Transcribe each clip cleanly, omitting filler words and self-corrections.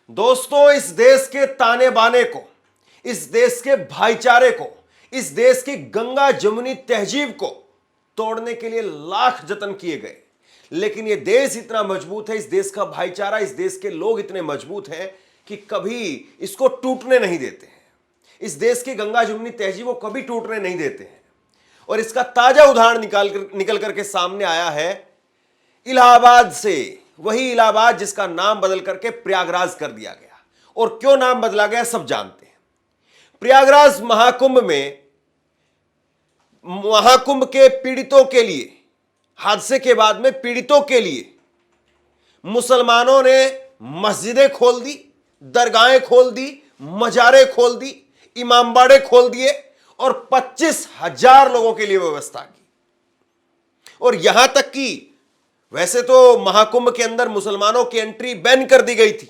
दोस्तों, इस देश के ताने बाने को, इस देश के भाईचारे को, इस देश की गंगा जमुनी तहजीब को तोड़ने के लिए लाख जतन किए गए, लेकिन यह देश इतना मजबूत है, इस देश का भाईचारा, इस देश के लोग इतने मजबूत हैं कि कभी इसको टूटने नहीं देते हैं। इस देश की गंगा जमुनी तहजीब को कभी टूटने नहीं देते हैं। और इसका ताजा उदाहरण निकल करके सामने आया है इलाहाबाद से, वही इलाहाबाद जिसका नाम बदल करके प्रयागराज कर दिया गया। और क्यों नाम बदला गया सब जानते हैं। प्रयागराज महाकुंभ में, महाकुंभ के पीड़ितों के लिए, हादसे के बाद में पीड़ितों के लिए मुसलमानों ने मस्जिदें खोल दी, दरगाहें खोल दी, मजारें खोल दी, इमामबाड़े खोल दिए और 25,000 लोगों के लिए व्यवस्था की। और यहां तक कि वैसे तो महाकुंभ के अंदर मुसलमानों की एंट्री बैन कर दी गई थी।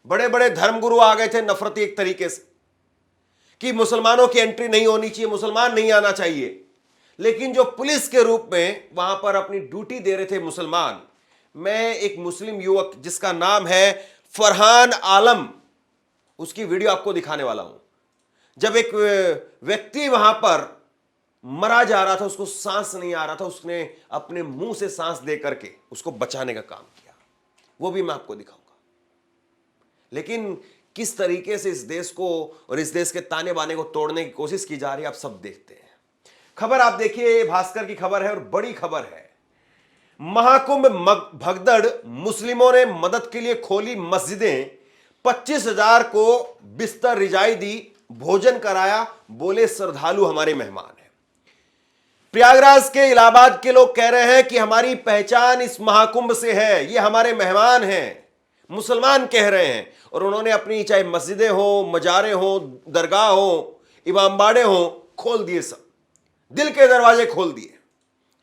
बड़े बड़े धर्मगुरु आ गए थे नफरती एक तरीके से कि मुसलमानों की एंट्री नहीं होनी चाहिए, मुसलमान नहीं आना चाहिए। लेकिन जो पुलिस के रूप में वहां पर अपनी ड्यूटी दे रहे थे मुसलमान, मैं एक मुस्लिम युवक जिसका नाम है फरहान आलम, उसकी वीडियो आपको दिखाने वाला हूं। जब एक व्यक्ति वहां पर मरा जा रहा था, उसको सांस नहीं आ रहा था, उसने अपने मुंह से सांस दे करके उसको बचाने का काम किया, वो भी मैं आपको दिखाऊंगा। लेकिन किस तरीके से इस देश को और इस देश के ताने बाने को तोड़ने की कोशिश की जा रही है, आप सब देखते हैं। खबर आप देखिए, भास्कर की खबर है और बड़ी खबर है। महाकुंभ भगदड़, मुस्लिमों ने मदद के लिए खोली मस्जिदें, 25,000 को बिस्तर रिजाई दी, भोजन कराया, बोले श्रद्धालु हमारे मेहमान हैं। प्रयागराज के, इलाहाबाद के लोग कह रहे हैं कि हमारी पहचान इस महाकुंभ से है, ये हमारे मेहमान हैं, मुसलमान कह रहे हैं। और उन्होंने अपनी चाहे मस्जिदें हो, मजारे हो, दरगाह हो, इमामबाड़े हो, खोल दिए, सब दिल के दरवाजे खोल दिए।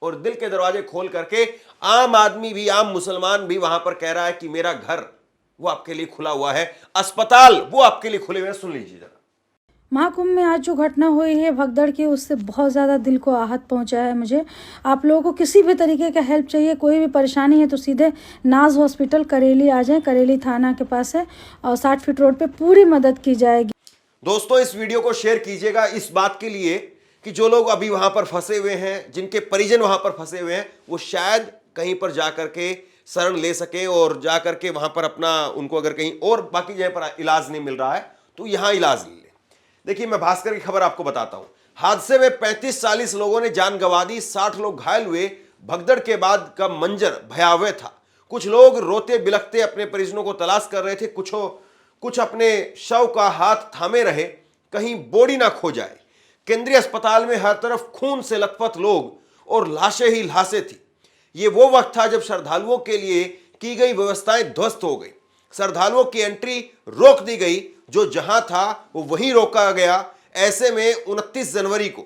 और दिल के दरवाजे खोल करके आम आदमी भी, आम मुसलमान भी वहां पर कह रहा है कि मेरा घर वो आपके लिए खुला हुआ है, अस्पताल वो आपके लिए खुले हुए हैं। सुन लीजिए जरा। महाकुंभ में आज जो घटना हुई है भगदड़ की, उससे बहुत ज़्यादा दिल को आहत पहुंचा है मुझे। आप लोगों को किसी भी तरीके का हेल्प चाहिए, कोई भी परेशानी है तो सीधे नाज हॉस्पिटल करेली आ जाएं, करेली थाना के पास है, और 60 फीट रोड पे पूरी मदद की जाएगी। दोस्तों, इस वीडियो को शेयर कीजिएगा इस बात के लिए कि जो लोग अभी वहां पर फंसे हुए हैं, जिनके परिजन वहां पर फंसे हुए हैं, वो शायद कहीं पर जाकर के शरण ले सके और जाकर के वहां पर अपना, उनको अगर कहीं और बाकी जगह पर इलाज नहीं मिल रहा है तो यहां इलाज ले ले। देखिए, मैं भास्कर की खबर आपको बताता हूं। हादसे में 35-40 लोगों ने जान गंवा दी, 60 लोग घायल हुए। भगदड़ के बाद का मंजर भयावह था। कुछ लोग रोते बिलखते अपने परिजनों को तलाश कर रहे थे, कुछ अपने शव का हाथ थामे रहे, कहीं बॉडी ना खो जाए। केंद्रीय अस्पताल में हर तरफ खून से लथपथ लोग और लाशें ही लाशें थी। ये वो वक्त था जब श्रद्धालुओं के लिए की गई व्यवस्थाएं ध्वस्त हो गई। श्रद्धालुओं की एंट्री रोक दी गई, जो जहां था वो वहीं रोका गया। ऐसे में 29 जनवरी को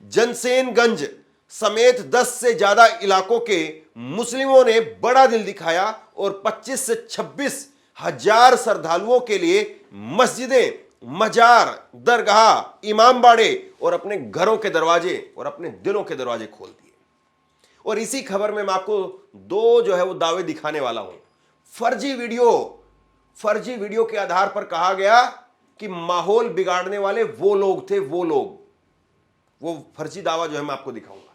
जनसेनगंज समेत 10 से ज्यादा इलाकों के मुस्लिमों ने बड़ा दिल दिखाया और 25 से 26 हजार श्रद्धालुओं के लिए मस्जिदें, मजार, दरगाह, इमामबाड़े और अपने घरों के दरवाजे और अपने दिलों के दरवाजे खोल दिए। और इसी खबर में मैं आपको दो जो है वो दावे दिखाने वाला हूं। फर्जी वीडियो के आधार पर कहा गया कि माहौल बिगाड़ने वाले वो लोग थे, वो फर्जी दावा जो है मैं आपको दिखाऊंगा।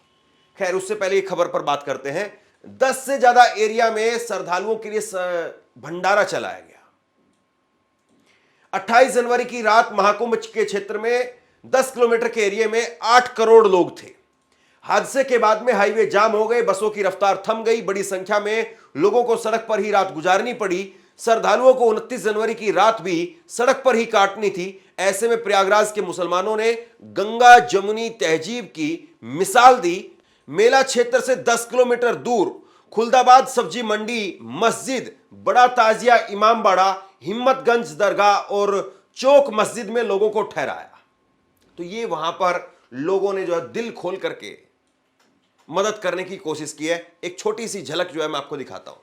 खैर, उससे पहले एक खबर पर बात करते हैं। 10 से ज्यादा एरिया में श्रद्धालुओं के लिए भंडारा चलाया गया। 28 जनवरी की रात महाकुंभ के क्षेत्र में 10 किलोमीटर के एरिया में 8 करोड़ लोग थे। हादसे के बाद में हाईवे जाम हो गए, बसों की रफ्तार थम गई, बड़ी संख्या में लोगों को सड़क पर ही रात गुजारनी पड़ी। श्रद्धालुओं को 29 जनवरी की रात भी सड़क पर ही काटनी थी। ऐसे में प्रयागराज के मुसलमानों ने गंगा जमुनी तहजीब की मिसाल दी। मेला क्षेत्र से 10 किलोमीटर दूर खुलदाबाद सब्जी मंडी, मस्जिद, बड़ा ताजिया, इमामबाड़ा, हिम्मतगंज दरगाह और चौक मस्जिद में लोगों को ठहराया। तो ये वहां पर लोगों ने जो है दिल खोल करके मदद करने की कोशिश की है। एक छोटी सी झलक जो है मैं आपको दिखाता हूं।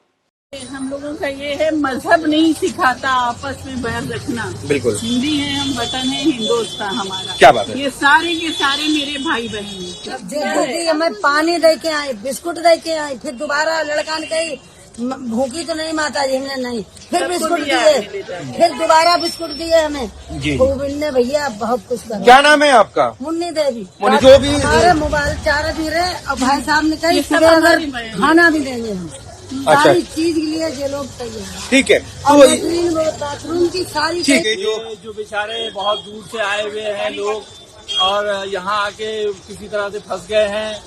हम लोगों का ये है, मजहब नहीं सिखाता आपस में बैर रखना। बिल्कुल, हिंदी है, हम वतन है हिंदुस्तान हमारा। क्या बात है। ये सारे के सारे मेरे भाई बहन हैं। मैं पानी दे के आई, बिस्कुट दे के आई, फिर दोबारा लड़का ने कही भूखी तो नहीं माता जी, हमने नहीं। फिर सबको बिस्कुट दिया दिए, मिले जाके। फिर दोबारा बिस्कुट दिए हमें जी। खूब इनने भैया बहुत कुछ करा। क्या नाम है आपका? मुन्नी देवी। मुन्नी, जो भी- हमारे मोबाइल चार्ज भी रहे और भाई साहब ने कही ये सब सुबह अगर हमारी बहन। खाना भी देंगे हम अच्छा। सारी चीज के लिए ये लोग तैयार हैं। ठीक है, और तो लेट्रिन बाथरूम की सारी ठीक है, जो बेचारे बहुत दूर से आए हुए हैं लोग और यहाँ आके किसी तरह से फंस गए हैं,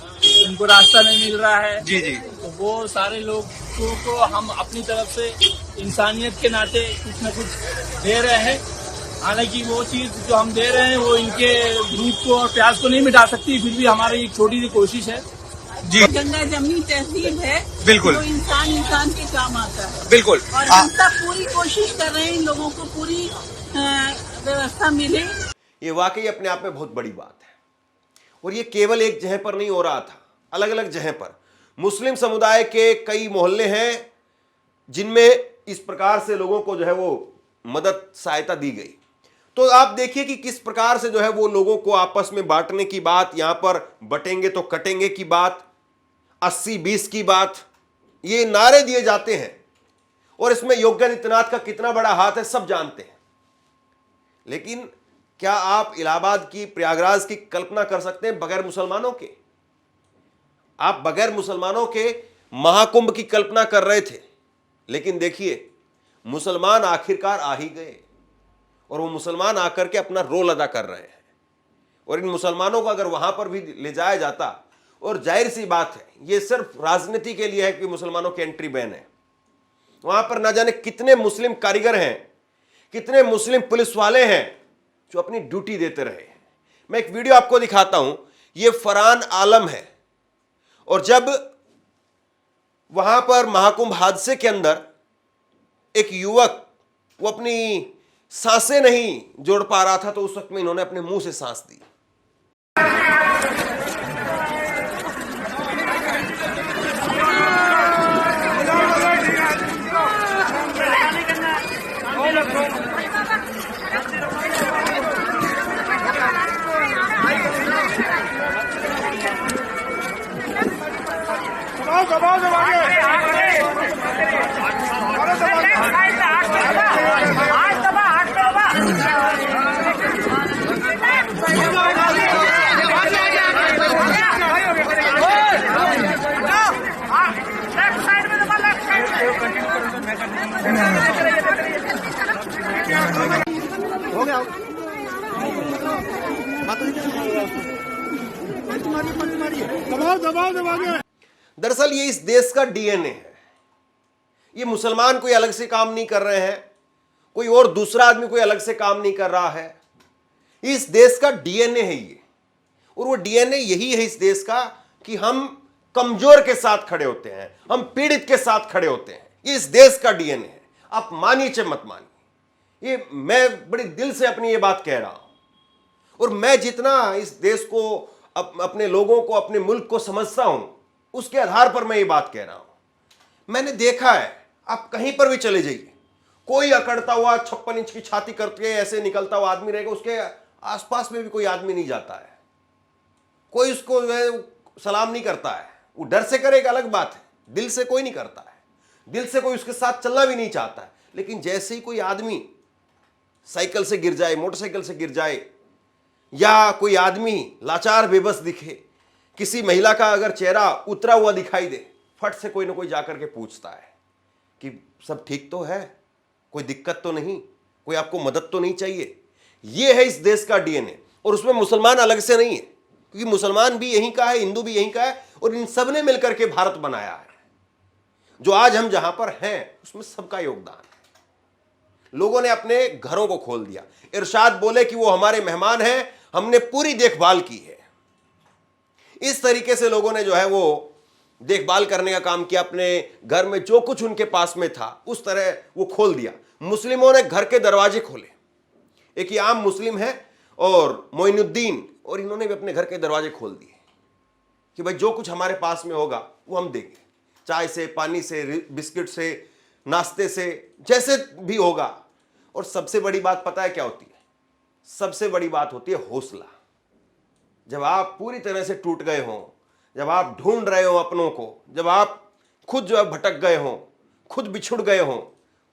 उनको रास्ता नहीं मिल रहा है। जी जी, तो वो सारे लोगों को हम अपनी तरफ से इंसानियत के नाते कुछ न कुछ दे रहे हैं। हालांकि वो चीज जो हम दे रहे हैं वो इनके भूख को और प्यास को नहीं मिटा सकती, फिर भी हमारी एक छोटी सी कोशिश है। जी गंगा जमनी तहसील है, बिल्कुल। जो इंसान के काम आता है। बिल्कुल। और हम सब पूरी कोशिश कर रहे हैं इन लोगों को पूरी व्यवस्था मिले। ये वाकई अपने आप में बहुत बड़ी बात है और ये केवल एक जगह पर नहीं हो रहा था, अलग अलग जगह पर मुस्लिम समुदाय के कई मोहल्ले हैं जिनमें इस प्रकार से लोगों को जो है वो मदद सहायता दी गई। तो आप देखिए कि किस प्रकार से जो है वो लोगों को आपस में बांटने की बात, यहां पर बटेंगे तो कटेंगे की बात, 80-20 की बात, ये नारे दिए जाते हैं और इसमें योगी आदित्यनाथ का कितना बड़ा हाथ है सब जानते हैं। लेकिन क्या आप इलाहाबाद की, प्रयागराज की कल्पना कर सकते हैं बगैर मुसलमानों के? आप बगैर मुसलमानों के महाकुंभ की कल्पना कर रहे थे, लेकिन देखिए मुसलमान आखिरकार आ ही गए और वो मुसलमान आकर के अपना रोल अदा कर रहे हैं। और इन मुसलमानों को अगर वहां पर भी ले जाया जाता, और जाहिर सी बात है ये सिर्फ राजनीति के लिए है कि मुसलमानों की एंट्री बैन है, वहां पर ना जाने कितने मुस्लिम कारीगर हैं, कितने मुस्लिम पुलिस वाले हैं जो अपनी ड्यूटी देते रहे। मैं एक वीडियो आपको दिखाता हूं, ये फरहान आलम है और जब वहां पर महाकुंभ हादसे के अंदर एक युवक वो अपनी सांसें नहीं जोड़ पा रहा था, तो उस वक्त में इन्होंने अपने मुंह से सांस दी। दरअसल ये इस देश का डीएनए है। ये मुसलमान कोई अलग से काम नहीं कर रहे हैं, कोई और दूसरा आदमी कोई अलग से काम नहीं कर रहा है, इस देश का डीएनए है ये। और वो डीएनए यही है इस देश का कि हम कमजोर के साथ खड़े होते हैं, हम पीड़ित के साथ खड़े होते हैं। ये इस देश का डीएनए है। आप मानिए चाहे मत मानिए, ये मैं बड़े दिल से अपनी ये बात कह रहा हूं। और मैं जितना इस देश को, अपने लोगों को, अपने मुल्क को समझता हूं, उसके आधार पर मैं ये बात कह रहा हूं। मैंने देखा है, आप कहीं पर भी चले जाइए, कोई अकड़ता हुआ 56 इंच की छाती करके ऐसे निकलता हुआ आदमी रहेगा, उसके आसपास में भी कोई आदमी नहीं जाता है, कोई उसको सलाम नहीं करता है। वो डर से करेगा अलग बात है, दिल से कोई नहीं करता है, दिल से कोई उसके साथ चलना भी नहीं चाहता है। लेकिन जैसे ही कोई आदमी साइकिल से गिर जाए, मोटरसाइकिल से गिर जाए, या कोई आदमी लाचार बेबस दिखे, किसी महिला का अगर चेहरा उतरा हुआ दिखाई दे, फट से कोई ना कोई जाकर के पूछता है कि सब ठीक तो है, कोई दिक्कत तो नहीं, कोई आपको मदद तो नहीं चाहिए। ये है इस देश का डीएनए। और उसमें मुसलमान अलग से नहीं है, क्योंकि मुसलमान भी यहीं का है, हिंदू भी यहीं का है, और इन सब ने मिलकर के भारत बनाया है। जो आज हम जहां पर हैं उसमें सबका योगदान है। लोगों ने अपने घरों को खोल दिया। इरशाद बोले कि वो हमारे मेहमान हैं, हमने पूरी देखभाल की है। इस तरीके से लोगों ने जो है वो देखभाल करने का काम किया। अपने घर में जो कुछ उनके पास में था उस तरह वो खोल दिया। मुस्लिमों ने घर के दरवाजे खोले। एक ये आम मुस्लिम है और मोइनुद्दीन, और इन्होंने भी अपने घर के दरवाजे खोल दिए कि भाई जो कुछ हमारे पास में होगा वो हम देंगे, चाय से, पानी से, बिस्किट से, नाश्ते से, जैसे भी होगा। और सबसे बड़ी बात पता है क्या होती है? सबसे बड़ी बात होती है हौसला। जब आप पूरी तरह से टूट गए हों, जब आप ढूंढ रहे हो अपनों को, जब आप खुद जो है भटक गए हों, खुद बिछुड़ गए हों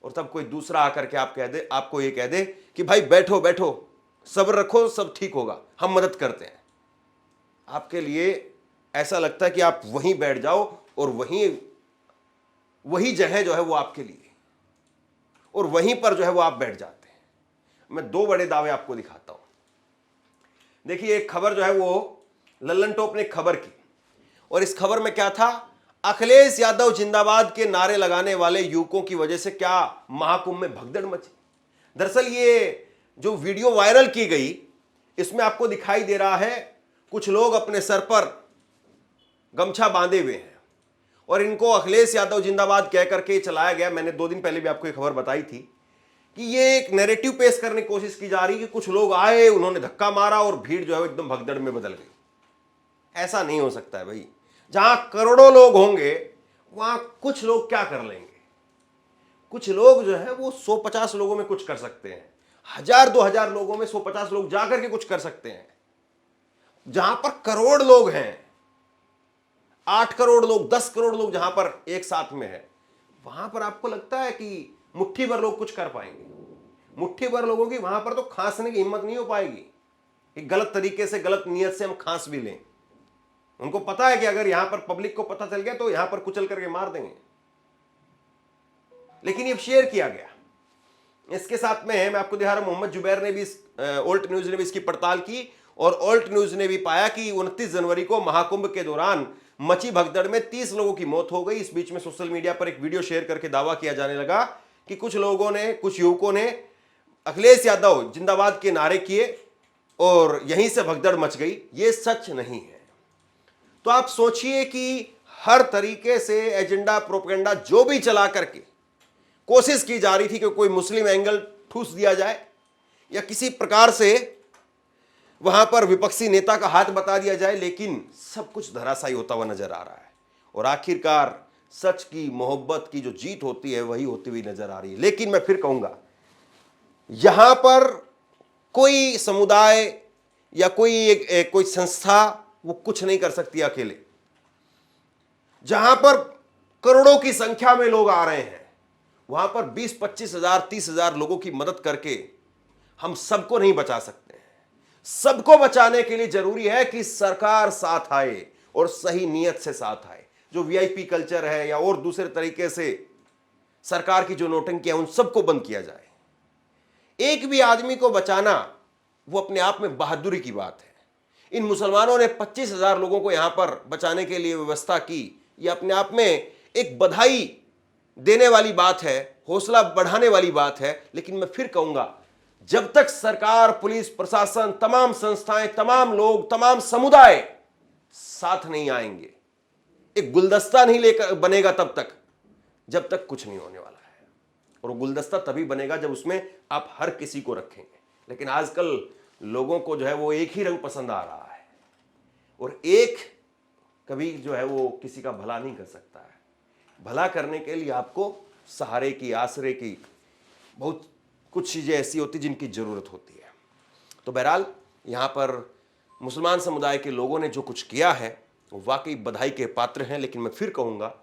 और तब कोई दूसरा आकर के आपको ये कह दे कि भाई बैठो बैठो, सब्र रखो, सब ठीक होगा, हम मदद करते हैं। आपके लिए ऐसा लगता है कि आप वहीं बैठ जाओ और वही जगह जो है वो आपके लिए, और वहीं पर जो है वो आप बैठ जाते हैं। मैं 2 बड़े दावे आपको दिखाता हूं। देखिए, एक खबर जो है वो लल्लन टॉप ने खबर की, और इस खबर में क्या था, अखिलेश यादव जिंदाबाद के नारे लगाने वाले युवकों की वजह से क्या महाकुंभ में भगदड़ मची। दरअसल ये जो वीडियो वायरल की गई, इसमें आपको दिखाई दे रहा है कुछ लोग अपने सर पर गमछा बांधे हुए हैं और इनको अखिलेश यादव जिंदाबाद कह करके चलाया गया। मैंने 2 दिन पहले भी आपको एक खबर बताई थी कि ये एक नैरेटिव पेश करने की कोशिश की जा रही है कि कुछ लोग आए, उन्होंने धक्का मारा और भीड़ जो है एकदम भगदड़ में बदल गई। ऐसा नहीं हो सकता है भाई। जहां करोड़ों लोग होंगे वहां कुछ लोग क्या कर लेंगे? कुछ लोग जो है वो 150 लोगों में कुछ कर सकते हैं, 1000-2000 लोगों में 150 लोग जाकर के कुछ कर सकते हैं। जहां पर करोड़ लोग हैं, 8 करोड़ लोग, 10 करोड़ लोग जहां पर एक साथ में है, वहां पर आपको लगता है कि मुट्ठी भर लोग कुछ कर पाएंगे? मुट्ठी भर लोगों की वहां पर तो खांसने की हिम्मत नहीं हो पाएगी कि गलत तरीके से, गलत नियत से हम खांस भी लें। उनको पता है कि अगर यहां पर पब्लिक को पता चल गया तो यहां पर कुचल करके मार देंगे। लेकिन ये शेयर किया गया। इसके साथ में मैं आपको दिखा रहा हूं, मोहम्मद जुबैर ने भी, ओल्ट न्यूज ने भी इसकी पड़ताल की और ओल्ट न्यूज ने भी पाया कि 29 जनवरी को महाकुंभ के दौरान मची भगदड़ में 30 लोगों की मौत हो गई। इस बीच में सोशल मीडिया पर एक वीडियो शेयर करके दावा किया जाने लगा कि कुछ युवकों ने अखिलेश यादव जिंदाबाद के नारे किए और यहीं से भगदड़ मच गई। ये सच नहीं है। तो आप सोचिए कि हर तरीके से एजेंडा, प्रोपेगेंडा जो भी चला करके कोशिश की जा रही थी कि कोई मुस्लिम एंगल ठूस दिया जाए या किसी प्रकार से वहां पर विपक्षी नेता का हाथ बता दिया जाए, लेकिन सब कुछ धराशायी होता हुआ नजर आ रहा है और आखिरकार सच की, मोहब्बत की जो जीत होती है वही होती हुई नजर आ रही है। लेकिन मैं फिर कहूंगा, यहां पर कोई समुदाय या कोई संस्था वो कुछ नहीं कर सकती अकेले। जहां पर करोड़ों की संख्या में लोग आ रहे हैं, वहां पर 20-25 हजार, 30 हजार लोगों की मदद करके हम सबको नहीं बचा सकते हैं। सबको बचाने के लिए जरूरी है कि सरकार साथ आए और सही नियत से साथ आए। जो वीआईपी कल्चर है या और दूसरे तरीके से सरकार की जो नोटंकी है, उन सबको बंद किया जाए। एक भी आदमी को बचाना वो अपने आप में बहादुरी की बात है। इन मुसलमानों ने 25,000 लोगों को यहां पर बचाने के लिए व्यवस्था की। यह अपने आप में एक बधाई देने वाली बात है, हौसला बढ़ाने वाली बात है। लेकिन मैं फिर कहूंगा, जब तक सरकार, पुलिस प्रशासन, तमाम संस्थाएं, तमाम लोग, तमाम समुदाय साथ नहीं आएंगे, एक गुलदस्ता नहीं लेकर बनेगा तब तक, जब तक कुछ नहीं होने वाला है। और वो गुलदस्ता तभी बनेगा जब उसमें आप हर किसी को रखेंगे। लेकिन आजकल लोगों को जो है वो एक ही रंग पसंद आ रहा है और एक कभी जो है वो किसी का भला नहीं कर सकता है। भला करने के लिए आपको सहारे की, आसरे की, बहुत कुछ चीज़ें ऐसी होती जिनकी ज़रूरत होती है। तो बहरहाल यहाँ पर मुसलमान समुदाय के लोगों ने जो कुछ किया है वो वाकई बधाई के पात्र हैं। लेकिन मैं फिर कहूँगा,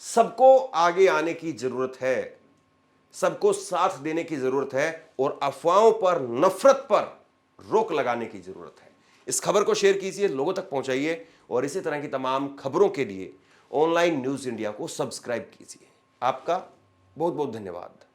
सबको आगे आने की ज़रूरत है, सबको साथ देने की ज़रूरत है और अफवाहों पर, नफरत पर रोक लगाने की ज़रूरत है। इस खबर को शेयर कीजिए, लोगों तक पहुँचाइए और इसी तरह की तमाम खबरों के लिए ऑनलाइन न्यूज़ इंडिया को सब्सक्राइब कीजिए। आपका बहुत बहुत धन्यवाद।